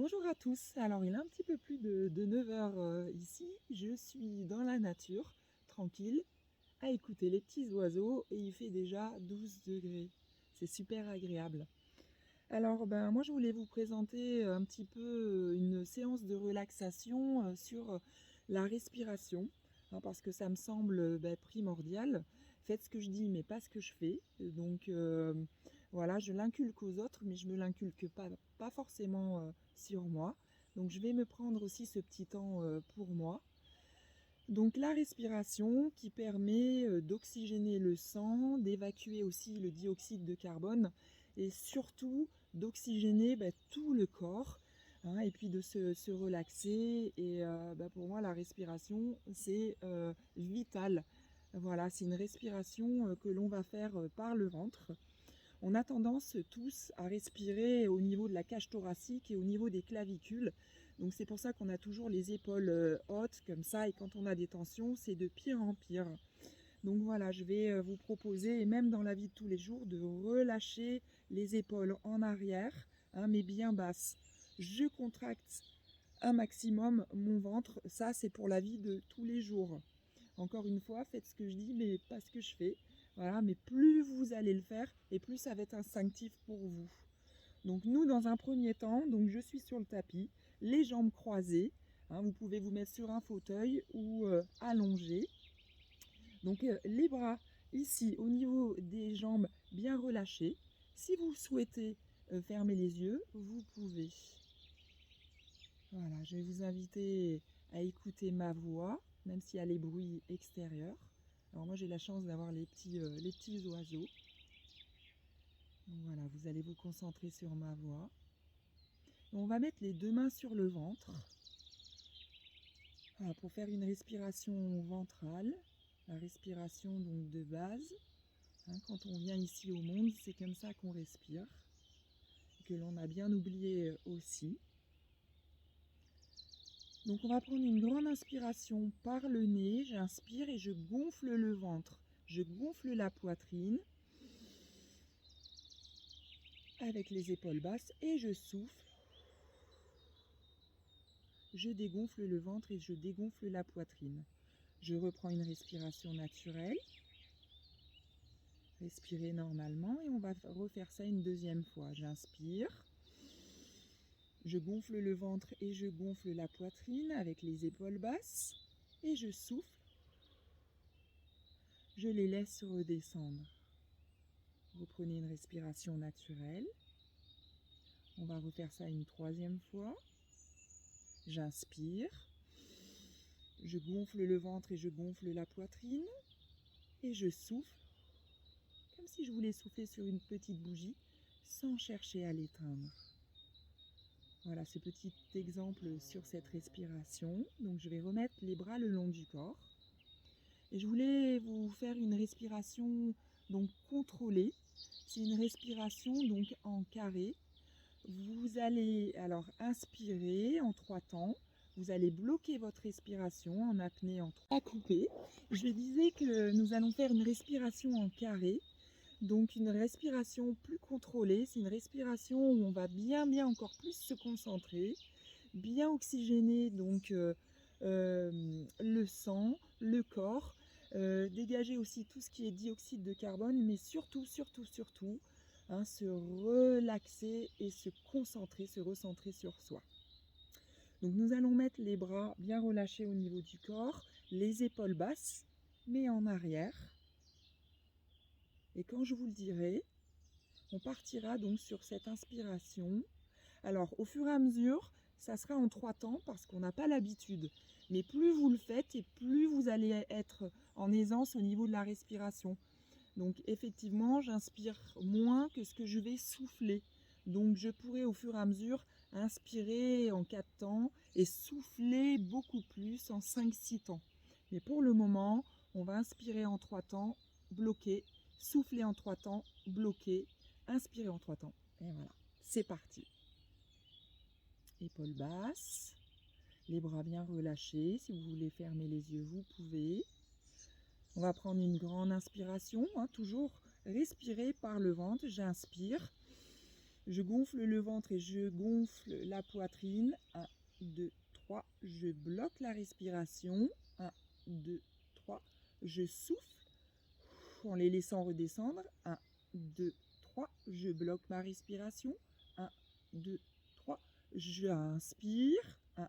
Bonjour à tous. Alors, il est un petit peu plus de 9 heures ici. Je suis dans la nature, tranquille, à écouter les petits oiseaux et il fait déjà 12 degrés. C'est super agréable. Alors, moi, je voulais vous présenter un petit peu une séance de relaxation sur la respiration, hein, parce que ça me semble primordial. Faites ce que je dis, mais pas ce que je fais. Donc, voilà, je l'inculque aux autres, mais je ne me l'inculque pas forcément sur moi. Donc, je vais me prendre aussi ce petit temps pour moi. Donc la respiration qui permet d'oxygéner le sang, d'évacuer aussi le dioxyde de carbone et surtout d'oxygéner tout le corps, hein, et puis de se relaxer. Et pour moi, la respiration, c'est vital. Voilà, c'est une respiration que l'on va faire par le ventre. On a tendance tous à respirer au niveau de la cage thoracique et au niveau des clavicules. Donc c'est pour ça qu'on a toujours les épaules hautes comme ça, et quand on a des tensions, c'est de pire en pire. Donc voilà, je vais vous proposer, et même dans la vie de tous les jours, de relâcher les épaules en arrière, hein, mais bien basses. Je contracte un maximum mon ventre, ça c'est pour la vie de tous les jours. Encore une fois, faites ce que je dis, mais pas ce que je fais. Voilà, mais plus vous allez le faire, et plus ça va être instinctif pour vous. Donc nous, dans un premier temps, donc je suis sur le tapis, les jambes croisées. Hein, vous pouvez vous mettre sur un fauteuil ou allongé. Donc les bras ici au niveau des jambes bien relâchés. Si vous souhaitez fermer les yeux, vous pouvez. Voilà, je vais vous inviter à écouter ma voix, même s'il y a les bruits extérieurs. Alors moi j'ai la chance d'avoir les petits oiseaux. Donc voilà, vous allez vous concentrer sur ma voix. On va mettre les deux mains sur le ventre, voilà, pour faire une respiration ventrale, la respiration donc de base. Hein, quand on vient ici au monde, c'est comme ça qu'on respire, que l'on a bien oublié aussi. Donc on va prendre une grande inspiration par le nez, j'inspire et je gonfle le ventre, je gonfle la poitrine avec les épaules basses et je souffle. Je dégonfle le ventre et je dégonfle la poitrine. Je reprends une respiration naturelle. Respirez normalement et on va refaire ça une deuxième fois. J'inspire. Je gonfle le ventre et je gonfle la poitrine avec les épaules basses. Et je souffle. Je les laisse redescendre. Reprenez une respiration naturelle. On va refaire ça une troisième fois. J'inspire. Je gonfle le ventre et je gonfle la poitrine. Et je souffle. Comme si je voulais souffler sur une petite bougie sans chercher à l'éteindre. Voilà ce petit exemple sur cette respiration. Donc je vais remettre les bras le long du corps. Et je voulais vous faire une respiration donc contrôlée. C'est une respiration donc en carré. Vous allez alors inspirer en 3 temps. Vous allez bloquer votre respiration en apnée en 3 coupés. Je disais que nous allons faire une respiration en carré. Donc une respiration plus contrôlée, c'est une respiration où on va bien encore plus se concentrer, bien oxygéner donc le sang, le corps, dégager aussi tout ce qui est dioxyde de carbone, mais surtout, hein, se relaxer et se concentrer, se recentrer sur soi. Donc nous allons mettre les bras bien relâchés au niveau du corps, les épaules basses, mais en arrière. Et quand je vous le dirai, on partira donc sur cette inspiration. Alors au fur et à mesure, ça sera en 3 temps parce qu'on n'a pas l'habitude. Mais plus vous le faites et plus vous allez être en aisance au niveau de la respiration. Donc effectivement, j'inspire moins que ce que je vais souffler. Donc je pourrai au fur et à mesure inspirer en 4 temps et souffler beaucoup plus en 5-6 temps. Mais pour le moment, on va inspirer en 3 temps, bloquer, souffler en 3 temps, bloquer, inspirer en 3 temps. Et voilà, c'est parti. Épaules basses, les bras bien relâchés. Si vous voulez fermer les yeux, vous pouvez. On va prendre une grande inspiration, hein, toujours respirer par le ventre. J'inspire. Je gonfle le ventre et je gonfle la poitrine. 1, 2, 3. Je bloque la respiration. 1, 2, 3. Je souffle en les laissant redescendre. 1, 2, 3. Je bloque ma respiration. 1, 2, 3. J'inspire. 1,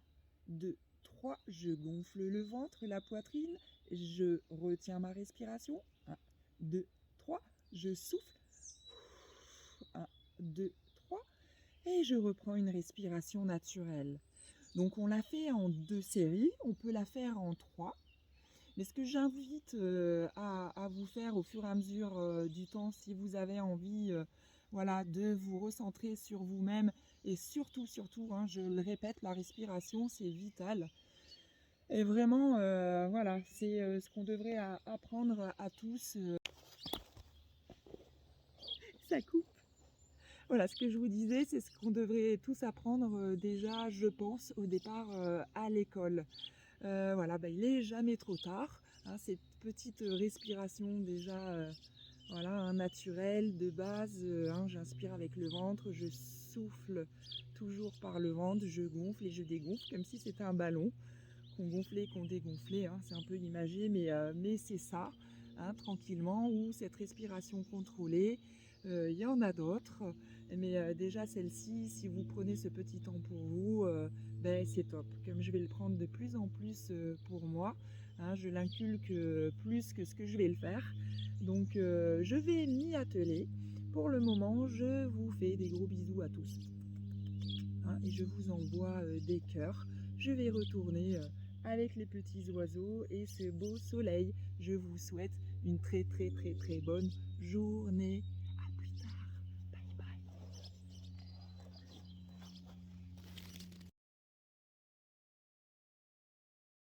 2, 3. Je gonfle le ventre, la poitrine. Je retiens ma respiration. 1, 2, 3. Je souffle. 1, 2, 3. Et je reprends une respiration naturelle. Donc on l'a fait en 2 séries. On peut la faire en 3. Mais ce que j'invite à vous faire au fur et à mesure du temps, si vous avez envie voilà, de vous recentrer sur vous-même, et surtout, hein, je le répète, la respiration, c'est vital. Et vraiment, voilà, c'est ce qu'on devrait apprendre à tous. Ça coupe. Voilà, ce que je vous disais, c'est ce qu'on devrait tous apprendre déjà, je pense, au départ à l'école. Voilà, il n'est jamais trop tard. Hein, cette petite respiration déjà voilà, naturelle de base. Hein, j'inspire avec le ventre, je souffle toujours par le ventre, je gonfle et je dégonfle comme si c'était un ballon qu'on gonflait, qu'on dégonflait. Hein, c'est un peu imagé, mais c'est ça, hein, tranquillement, ou cette respiration contrôlée. Il y en a d'autres, mais déjà celle-ci, si vous prenez ce petit temps pour vous, c'est top. Comme je vais le prendre de plus en plus pour moi, hein, je l'inculque plus que ce que je vais le faire. Donc je vais m'y atteler. Pour le moment, je vous fais des gros bisous à tous. Hein, et je vous envoie des cœurs. Je vais retourner avec les petits oiseaux et ce beau soleil. Je vous souhaite une très bonne journée.